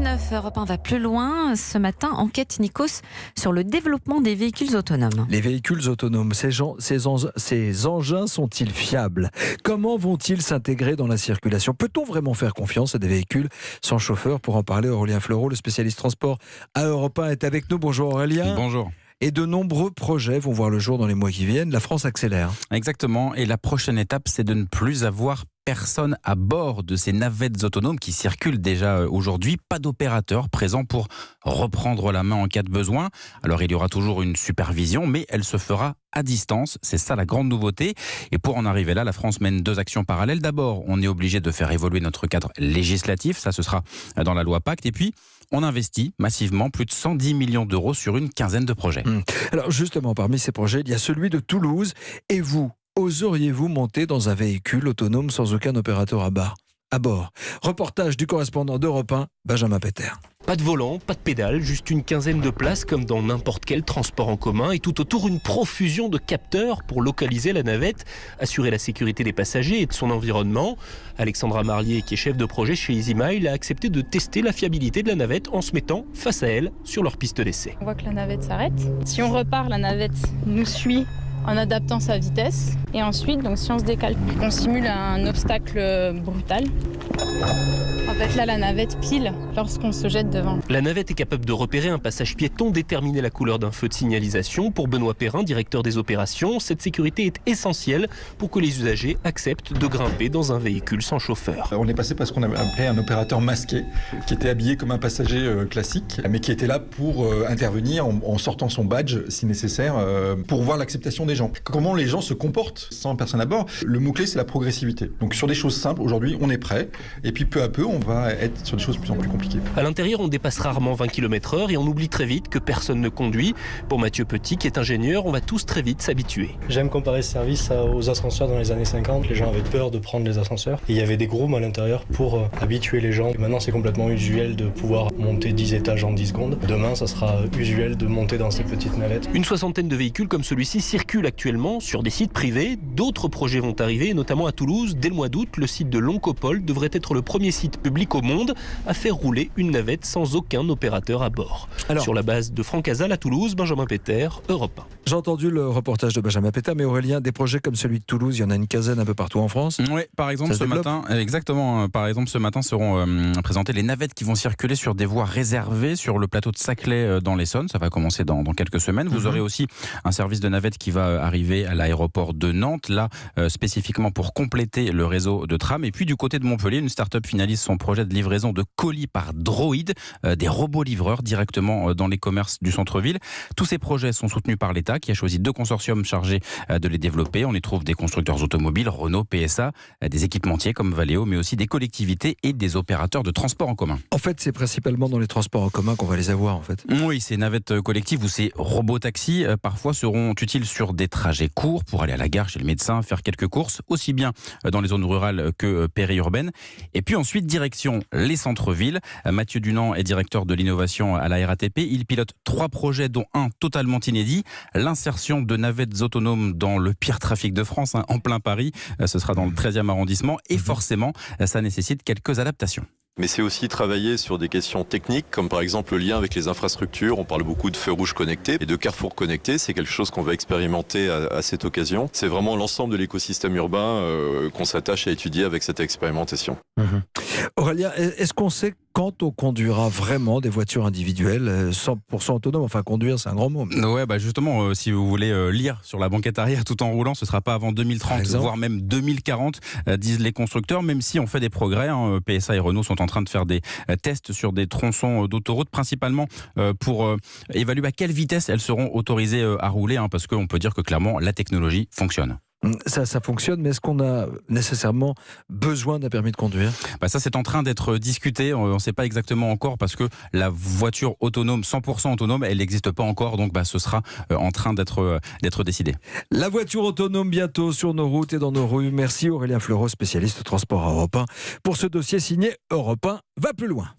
8h09, Europe 1 va plus loin. Ce matin, enquête Nikos sur le développement des véhicules autonomes. Les véhicules autonomes, ces engins sont-ils fiables? Comment vont-ils s'intégrer dans la circulation? Peut-on vraiment faire confiance à des véhicules sans chauffeur? Pour en parler, Aurélien Fleureau, le spécialiste transport à Europe 1, est avec nous. Bonjour Aurélien. Bonjour. Et de nombreux projets vont voir le jour dans les mois qui viennent. La France accélère. Exactement. Et la prochaine étape, c'est de ne plus avoir personne à bord de ces navettes autonomes qui circulent déjà aujourd'hui. Pas d'opérateur présent pour reprendre la main en cas de besoin. Alors il y aura toujours une supervision, mais elle se fera à distance. C'est ça la grande nouveauté. Et pour en arriver là, la France mène deux actions parallèles. D'abord, on est obligé de faire évoluer notre cadre législatif. Ça, ce sera dans la loi Pacte. Et puis, on investit massivement plus de 110 millions d'euros sur une quinzaine de projets. Alors justement, parmi ces projets, il y a celui de Toulouse. Et vous, oseriez-vous monter dans un véhicule autonome sans aucun opérateur à bord? Reportage du correspondant d'Europe 1, Benjamin Péter. Pas de volant, pas de pédale, juste une quinzaine de places comme dans n'importe quel transport en commun et tout autour une profusion de capteurs pour localiser la navette, assurer la sécurité des passagers et de son environnement. Alexandra Marlier, qui est chef de projet chez EasyMile, a accepté de tester la fiabilité de la navette en se mettant face à elle sur leur piste d'essai. On voit que la navette s'arrête. Si on repart, la navette nous suit en adaptant sa vitesse. Et ensuite, donc, si on se décale, on simule un obstacle brutal. En fait, là, la navette pile lorsqu'on se jette devant. La navette est capable de repérer un passage piéton, déterminer la couleur d'un feu de signalisation. Pour Benoît Perrin, directeur des opérations, cette sécurité est essentielle pour que les usagers acceptent de grimper dans un véhicule sans chauffeur. On est passé par ce qu'on appelait un opérateur masqué, qui était habillé comme un passager classique, mais qui était là pour intervenir en sortant son badge, si nécessaire, pour voir l'acceptation des gens. Comment les gens se comportent sans personne à bord? Le mot-clé, c'est la progressivité. Donc sur des choses simples, aujourd'hui, on est prêt. Et puis peu à peu, on va être sur des choses de plus en plus compliquées. À l'intérieur, on dépasse rarement 20 km/h et on oublie très vite que personne ne conduit. Pour Mathieu Petit, qui est ingénieur, on va tous très vite s'habituer. J'aime comparer ce service aux ascenseurs dans les années 50. Les gens avaient peur de prendre les ascenseurs. Et il y avait des grooms à l'intérieur pour habituer les gens. Et maintenant, c'est complètement usuel de pouvoir monter 10 étages en 10 secondes. Demain, ça sera usuel de monter dans ces petites navettes. Une soixantaine de véhicules comme celui-ci circulent actuellement sur des sites privés. D'autres projets vont arriver, notamment à Toulouse. Dès le mois d'août, le site de l'Oncopole devrait être le premier site public au monde à faire rouler une navette sans aucun opérateur à bord. Sur la base de Franck Azal à Toulouse, Benjamin Péter, Europe 1. J'ai entendu le reportage de Benjamin Péter, mais Aurélien, des projets comme celui de Toulouse, il y en a une quinzaine un peu partout en France. Oui, par exemple ce matin, seront présentées les navettes qui vont circuler sur des voies réservées sur le plateau de Saclay dans l'Essonne. Ça va commencer dans quelques semaines. Vous aurez aussi un service de navette qui va arriver à l'aéroport de Nantes, là spécifiquement pour compléter le réseau de tram. Et puis du côté de Montpellier, une start-up finalise son projet de livraison de colis par droïde, des robots livreurs directement dans les commerces du centre-ville. Tous ces projets sont soutenus par l'État qui a choisi 2 consortiums chargés de les développer. On y trouve des constructeurs automobiles, Renault, PSA, des équipementiers comme Valeo, mais aussi des collectivités et des opérateurs de transport en commun. En fait, c'est principalement dans les transports en commun qu'on va les avoir en fait. Oui, ces navettes collectives ou ces robots-taxis parfois seront utiles sur des trajets courts pour aller à la gare, chez le médecin, faire quelques courses, aussi bien dans les zones rurales que périurbaines. Et puis ensuite, direction les centres-villes. Mathieu Dunant est directeur de l'innovation à la RATP. Il pilote 3 projets, dont un totalement inédit. L'insertion de navettes autonomes dans le pire trafic de France, en plein Paris. Ce sera dans le 13e arrondissement. Et forcément, ça nécessite quelques adaptations. Mais c'est aussi travailler sur des questions techniques, comme par exemple le lien avec les infrastructures. On parle beaucoup de feux rouges connectés et de carrefours connectés. C'est quelque chose qu'on va expérimenter à cette occasion. C'est vraiment l'ensemble de l'écosystème urbain qu'on s'attache à étudier avec cette expérimentation. Aurélien, est-ce qu'on sait quand on conduira vraiment des voitures individuelles 100% autonomes? Enfin, conduire, c'est un grand mot. Ouais, justement, si vous voulez lire sur la banquette arrière tout en roulant, ce ne sera pas avant 2030, voire même 2040, disent les constructeurs, même si on fait des progrès. PSA et Renault sont en train de faire des tests sur des tronçons d'autoroute, principalement pour évaluer à quelle vitesse elles seront autorisées à rouler, parce qu'on peut dire que clairement, la technologie fonctionne. Ça fonctionne, mais est-ce qu'on a nécessairement besoin d'un permis de conduire? Ça, c'est en train d'être discuté. On ne sait pas exactement encore parce que la voiture autonome, 100% autonome, elle n'existe pas encore. Donc, ce sera en train d'être décidé. La voiture autonome bientôt sur nos routes et dans nos rues. Merci Aurélien Fleureau, spécialiste transport à Europe 1, pour ce dossier signé Europe 1 va plus loin.